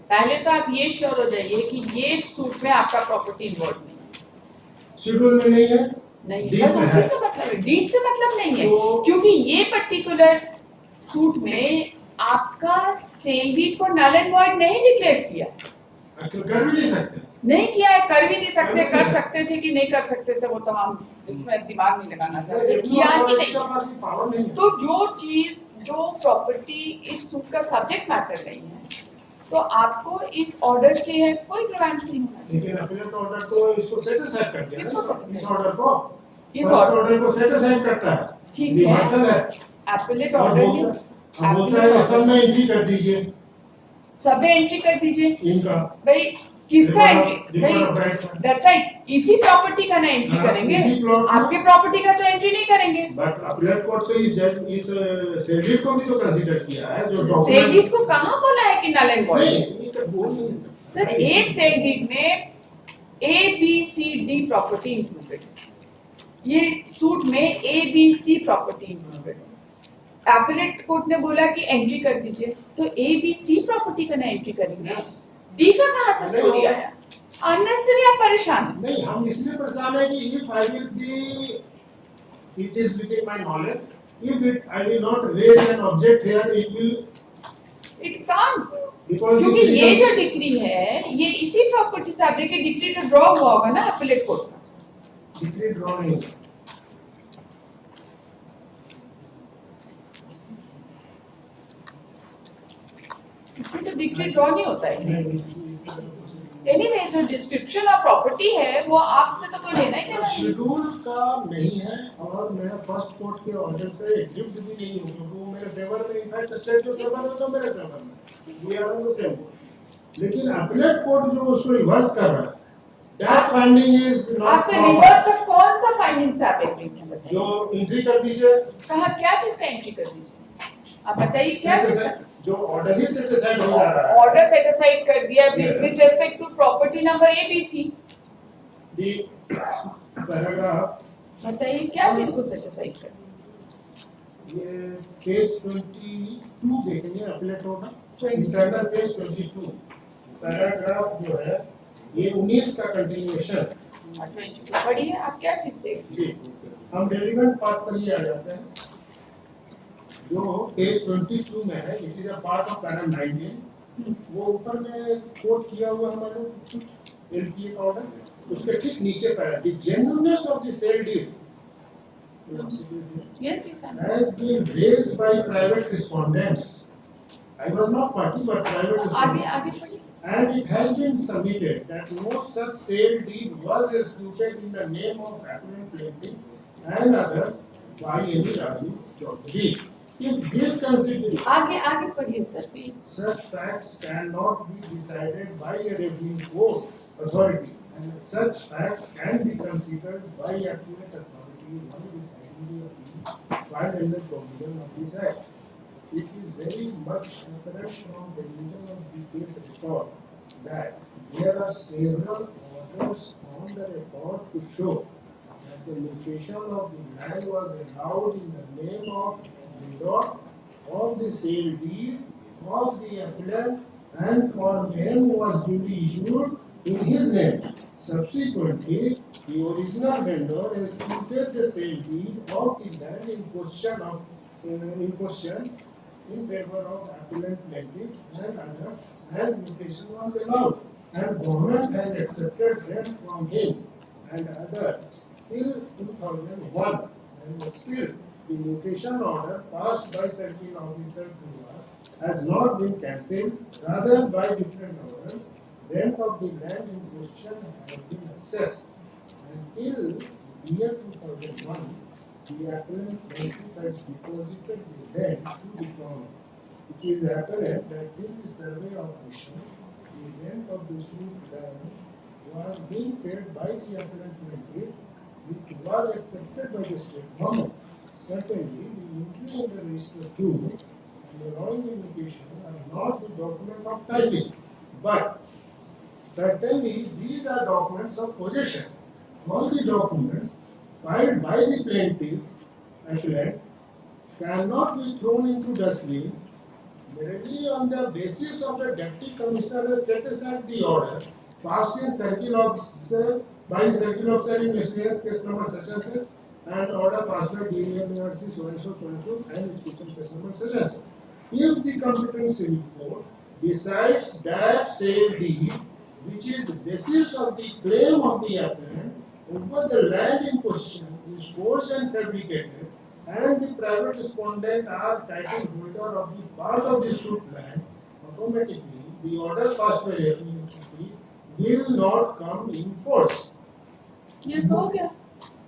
पहले तो आप ये श्योर हो जाइए कि ये सूट में आपका प्रॉपर्टी इन्वॉल्व नहीं है। शेड्यूल में नहीं है, नहीं, डीड बस में उसी है। से मतलब है, डीड से मतलब नहीं है, तो- क्योंकि ये पर्टिकुलर सूट में आपका सेल डीड को नल एंड वॉइड नहीं डिक्लेयर किया, कर भी नहीं सकते। नहीं किया है, कर भी नहीं सकते, कर भी कर नहीं सकते थे कि नहीं कर सकते थे, वो तो हम इसमें दिमाग नहीं लगाना चाहते, रेवेन्यू किया ही अथॉरिटी का नहीं। पास ये पावर नहीं है। तो जो चीज, जो प्रॉपर्टी इस सूट का सब्जेक्ट मैटर नहीं है, तो आपको इस ऑर्डर से कोई प्रिवेंस नहीं होना चाहिए। लेकिन अपीलेट ऑर्डर तो इसको सेट असाइड कर दिया किसको ना, set aside? इस ऑर्डर को, इस फर्स्ट order- ऑर्डर को सेट असाइड करता है, ठीक है, रिवर्सल है। एपिलेट और ऑर्डर बोलता नहीं, अब बोलता है कि सब में एंट्री कर दीजिए सब में एंट्री कर दीजिए। इनका, भाई किसका Report of- entry? report of भाई rights है। दैट्स राइट, इसी प्रॉपर्टी का ना एंट्री हाँ, करेंगे, इसी plot में- आपके प्रॉपर्टी का तो एंट्री नहीं करेंगे। बट अपीलेट कोर्ट तो इस सेल को भी तो कंसीडर किया है, जो सेल डीड को कहाँ बोला है कि नल एंड वॉइड? नहीं, ये तो बोल नहीं सकते। सर एक सेल डीड में A B C D property included, ये सूट में A B C property included है। एपिलेट कोर्ट ने बोला कि एंट्री कर दीजिए, तो ए बी सी प्रॉपर्टी का ना एंट्री करेंगे, डी का कहाँ से स्टोरी आया? अननेसेसरी आप परेशान हैं। नहीं, हम इसलिए परेशान है कि if I will be, it is within my knowledge, if I will not raise an object here, it will, it can't, because क्योंकि it is ये a- जो डिक्री है ये इसी प्रॉपर्टी से, आप देखिए डिक्री तो ड्रॉ हुआ होगा ना एपिलेट कोर्ट का। डिक्री ड्रॉ नहीं है। इसमें तो डिक्री ड्रॉ नहीं होता है। नहीं, इस एनीवे जो डिस्क्रिप्शन ऑफ प्रॉपर्टी है वो आपसे तो कोई लेना ही देना नहीं। शेड्यूल का नहीं है, और मैं फर्स्ट कोर्ट के ऑर्डर से एग्रीड भी नहीं हूँ, क्योंकि वो मेरे फेवर में, इनफैक्ट स्टेट के फेवर में तो मेरे फेवर में, we are on the same court. लेकिन अपीलेट कोर्ट जो उसको रिवर्स कर रहा है, दैट फाइंडिंग इज नॉट आपके रिवर्स का कौन सा फाइंडिंग से आप एग्री हैं बताइए? जो एंट्री कर दीजिए, कहा क्या चीज का एंट्री कर दीजिए, आप बताइए क्या चीज का? जो ऑर्डर ही सेट असाइड हो जा रहा है, ऑर्डर सेट असाइड कर दिया Yes. With respect to property number ABC, the paragraph, बताइए क्या चीज को सेट असाइड कर? ये पेज 22 देखेंगे appellate order, 22 internal page 22, paragraph जो है ये 19 का कंटिन्यूएशन। पढ़िए आप क्या चीज से? जी, हम रेलिवेंट पार्ट पर ही आ जाते हैं, जो पेज 22 में है, it is a part of para 19, वो ऊपर में कोट किया हुआ हमारे कुछ एलपीए का ऑर्डर, उसके ठीक नीचे para, the genuineness of the sale deed yes yes has been raised by private respondents. I was not party, but private आगे respondents. आगे पढ़िए। And it has been submitted that no such sale deed was executed in the name of appellant plaintiff and others by any Raju Chaudhary. If this consideration, आगे आगे पढ़िए sir please. such facts cannot be decided by a reviewing court authority, and such facts can be considered by appellate authority when deciding the appeal filed under provision of this act. It is very much apparent from the revision of the case record that there are several orders on the record to show that the location of the land was allowed in the name of the lord of the sale deed of the appellant and for name was duly issued in his name. Subsequently, the original vendor executed the sale deed of the land in question in favor of appellant plaintiff and others, and mutation was allowed, and government had accepted rent from him and others till 2001, and still the mutation order passed by certain officer has not been cancelled, rather by different orders, rent of the land in question has been assessed until the year 2001. The appellant plaintiff has deposited the land to the county. It is apparent that in the survey operation, the rent of the suit land was being paid by the appellant plaintiff, which was accepted by the state government. Certainly, the entry in the register too and the allowing indication are not the document of title, but certainly these are documents of possession. All the documents filed by the plaintiff appellant cannot be thrown into dustbin merely on the basis of the deputy commissioner has set aside the order passed in circle officer by circle officer in miscellaneous case number such and such, and order passed by DMRC so and so and execution case number such and such. If the competent civil court decides that said deed, which is basis of the claim of the applicant over the land in question, is forged and fabricated, and the private respondent are title holder of the part of the suit land, automatically the order passed by referee will not come in force. ये सो हो गया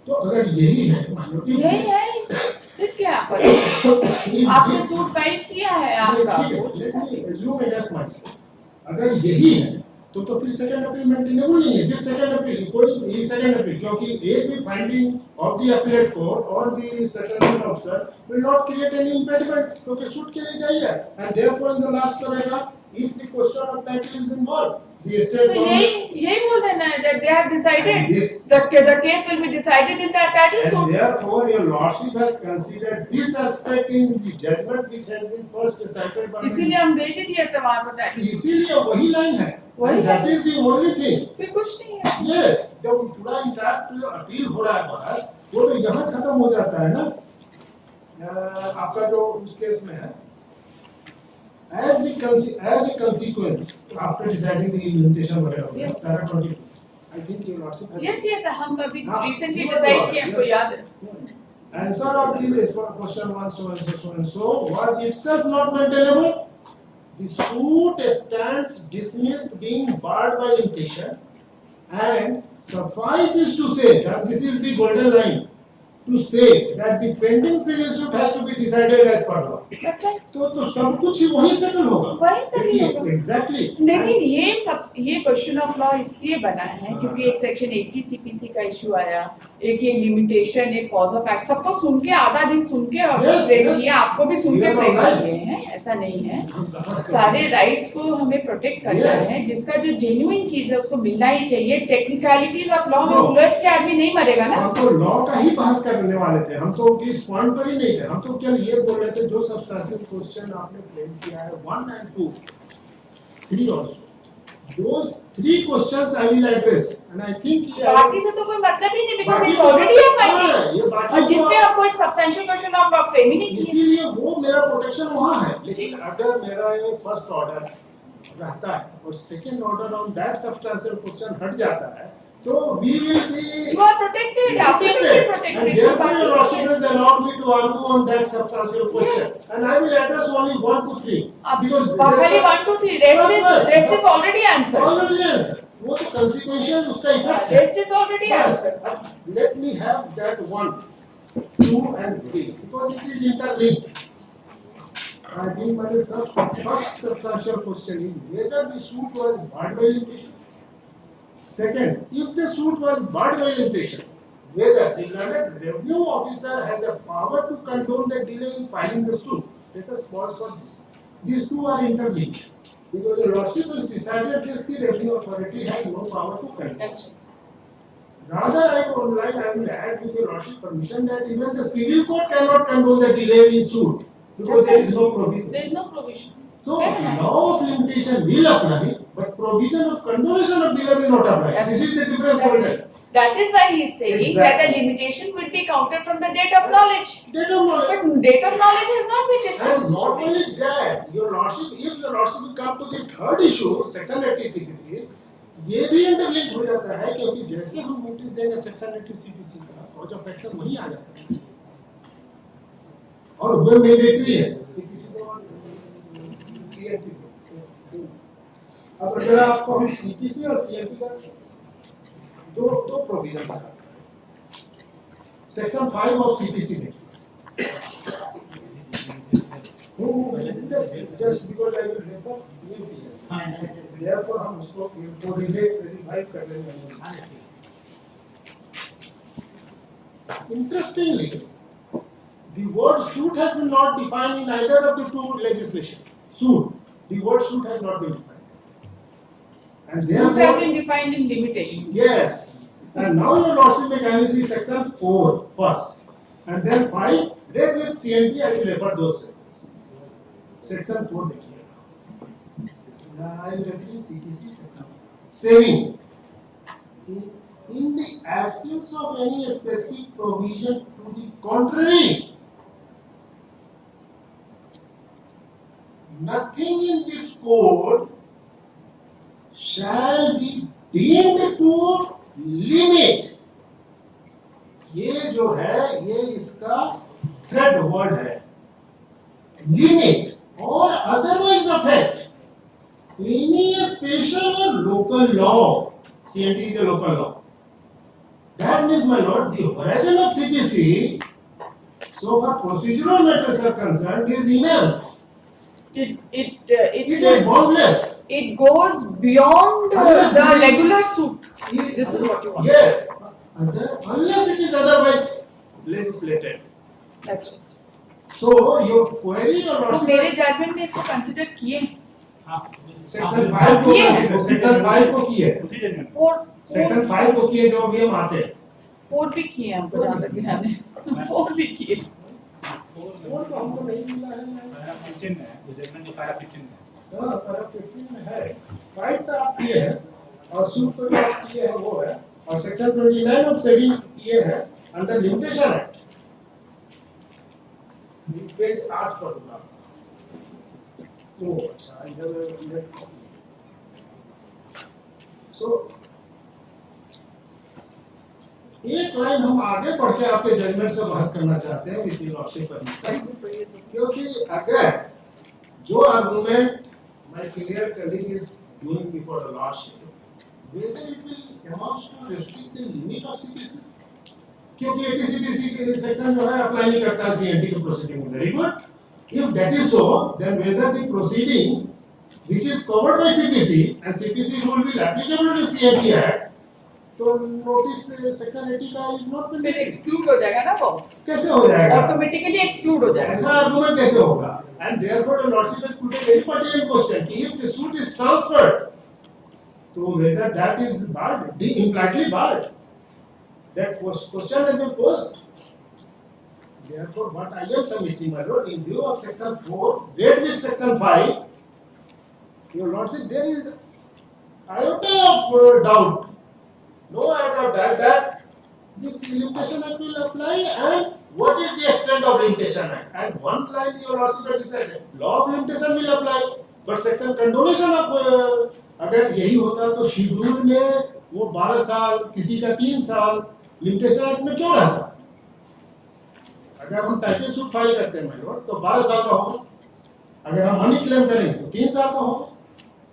तो अगर यही है मान लो कि यही है फिर क्या पर आपने सूट फाइल किया है आपका अगर यही है तो फिर सेकंड अपील मेंटेनेबल नहीं है। दिस सेकंड अपील कोई सेकंड अपील क्योंकि एक भी finding of the appellate court और the settlement officer will not create any impediment क्योंकि सूट के लिए जाइए and therefore in the last paragraph if the question of title is involve the state तो यही बोल देना है that they have decided the case will be decided in the title and suit. therefore your lordship has considered this aspect in the judgment which has been first decided by इसीलिए हम भेज दिए थे वहाँ पर title suit. इसीलिए वही line है वही that is the only thing. फिर कुछ नहीं है. Yes, जब पूरा इंटरैक्ट जो अपील हो रहा है बस वो तो यहाँ खत्म हो जाता है ना आपका जो उस केस में है as a consequence after deciding the limitation whatever Yes. para 22 I think your lordship has Yes हम अभी हाँ, recently you decide are किया yes. हमको याद है. Answer of the question 1 so and so was itself not maintainable. The suit stands dismissed being barred by limitation, and suffices to say that this is the golden line to say that the pending civil suit has to be decided as per law. That's right. तो सब कुछ वहीं settle होगा वहीं settle होगा. Exactly लेकिन ये question of law इसलिए बना है क्योंकि एक सेक्शन 80 सीपीसी का इशू आया, एक ये लिमिटेशन, एक कॉज ऑफ एक्ट, सबको सुन के आधा दिन सुन के और फ्रेम किया, आपको भी सुन के फ्रेम किए हैं, ऐसा नहीं है. सारे राइट्स को हमें प्रोटेक्ट करना है, जिसका जो जेन्युइन चीज है उसको मिलना ही चाहिए. टेक्निकलिटीज ऑफ लॉ में उलझ के आदमी नहीं मरेगा ना. हम तो लॉ का ही बहस करने वाले थे, हम तो इस पॉइंट पर ही नहीं थे. हम तो केवल ये बोल रहे थे जो सब्सटेंशियल क्वेश्चन आपने फ्रेम किया है 1 and 2 3 also those 3 questions I will address and I think बाकी से तो कोई मतलब ही नहीं because it's already a finding और जिसपे आपको एक substantial question of law frame ही नहीं किया. इसीलिए वो मेरा प्रोटेक्शन वहाँ है. लेकिन अगर मेरा ये फर्स्ट ऑर्डर रहता है और second order on that substantial question हट जाता है तो we will be You are protected, absolutely protected. and therefore your lordship has allowed me to argue on that substantial question. Yes. And I will address only 1 to 3 because खाली 1 2 3 rest is already answered. already answered. वो तो consequential उसका effect है. Rest is already answered. Let me have that 1 2 and 3 because it is interlinked. I think my first substantial question is whether the suit was barred by limitation. Second, if the suit was barred by limitation, whether the learned revenue officer has the power to condone the delay in filing the suit. Let us pause for this. These two are interlinked. Because the lordship has decided this, the revenue authority has no power to condone. That's right. Rather, I will add with your lordship permission that even the civil court cannot condone the delay in suit because there is no provision. There is no provision. So, law of limitation will apply, but provision of condonation of delay will not apply. This is the difference. That is why he is saying that the limitation will be counted from the date of knowledge. Date of knowledge. But date of knowledge has not been And disclosed. not only that, your lordship, if your lordship will come to the third issue, section 80 CPC, ये भी interlink हो जाता है क्योंकि जैसे हम notice देंगे section 80 CPC का और जो फैक्शन वही आ जाता है और वो मैंडेटरी है CPC को और CNT को. अब अगर आपको हम CPC और CNT का दो प्रोविजन बताते हैं. सेक्शन 5 ऑफ CPC देखिए. Just because I will refer CNT. Therefore हम उसको कोरिलेट वेरीफाई कर लेंगे. Interestingly, the word suit has been not defined in either of the two legislation. Suit, the word suit has not been defined. And Suit has therefore, been defined in limitation. yes. And now your lordship may kindly see section 4 first, and then 5. Read with CNT, I will refer those sections. Section 4 देखिए, I am referring CTC section saving in the absence of any specific provision to the contrary, nothing in this code shall be deemed to limit. ये जो है ये इसका thread word है, limit or otherwise affect any special or local law. CNT is a local law. That means, my lord, the horizon of CPC, so far procedural matters are concerned, is immense. It is boundless. It goes beyond Unless the there is- regular suit. This is what you want. Yes. Unless it is otherwise legislated. That's right. So your query or तो मेरे judgement में इसको consider किए section 5 को किए। Section 5 को किए, section 5 को किए जो अभी हम आते हैं। 4 भी किए हमको जहाँ तक ध्यान है 4 भी किए। वो तो हमको नहीं मिला है। 15 है, जजमेंट में पैरा 15 है। हाँ, पैरा 15 में है। 5 तो आप किए हैं और सूट को जो आप किए हैं वो है, और सेक्शन 29 ऑफ सेविंग किए हैं अंडर लिमिटेशन एक्ट। पेज 8 पर होगा। तो अच्छा, इधर सो एक लाइन हम आगे बढ़ के आपके जजमेंट से बहस करना चाहते हैं विद लॉर्डशिप परमिशन, क्योंकि अगर जो argument my senior colleague is doing before the lordship, whether it will amount to restrict the limit of CPC, क्योंकि ATCPC के सेक्शन जो है अप्लाई नहीं करता CNT के प्रोसीडिंग में। Very good, if that is so, then whether the proceeding which is covered by CPC and CPC rule will applicable to CNT Act, तो notice section 80 का इज नॉट फिर exclude हो जाएगा ना वो, कैसे हो जाएगा? ऑटोमेटिकली एक्सक्लूड हो जाएगा। ऐसा आर्गुमेंट कैसे होगा? And therefore the lordship has put a very pertinent question कि if the suit is transferred, तो whether that is barred, impliedly barred. That question has been posed. Therefore, what I am submitting, my lord, in view of section 4, read with section 5, your lordship, there is iota of doubt. No iota of doubt that this limitation act will apply, and what is the extent of limitation act? And one line your lordship has decided, law of limitation will apply, but section condonation of अगर यही होता तो schedule में वो 12 साल, किसी का 3 साल लिमिटेशन एक्ट में क्यों रहता? अगर हम टाइटल सूट फाइल करते हैं माय लॉर्ड तो 12 साल का होगा, अगर हम मनी क्लेम करेंगे तो 3 साल का होगा,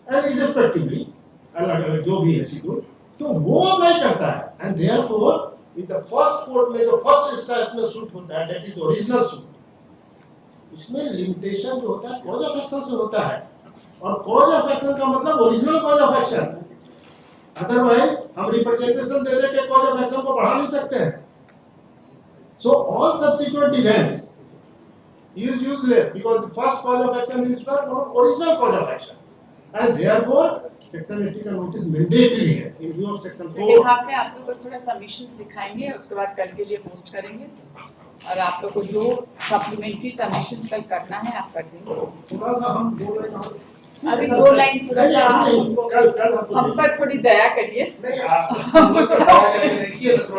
एंड इररिस्पेक्टिवली अलग अलग जो भी है शेड्यूल, तो वो अप्लाई करता है। And therefore in the first court में जो फर्स्ट स्टेप में सूट होता है, दैट इज ओरिजिनल सूट, उसमें लिमिटेशन जो होता है कॉज ऑफ एक्शन से होता है, और कॉज ऑफ एक्शन का मतलब original cause of action. Otherwise हम रिप्रेजेंटेशन दे दे के कॉज ऑफ एक्शन को बढ़ा नहीं सकते हैं। So all subsequent events is useless because the first cause of action is not original cause of action, and therefore section 80 का नोटिस मैंडेटरी है in view of section 4। Second half में आप लोग को थोड़ा सबमिशंस दिखाएंगे, उसके बाद कल के लिए पोस्ट करेंगे, और आप लोग को जो सप्लीमेंट्री सबमिशंस कल करना है आप कर देंगे। थोड़ा सा हम 2 लाइन अभी 2 लाइन थोड़ा सा कल हम पर थोड़ी दया करिए, नहीं आप हमको थोड़ा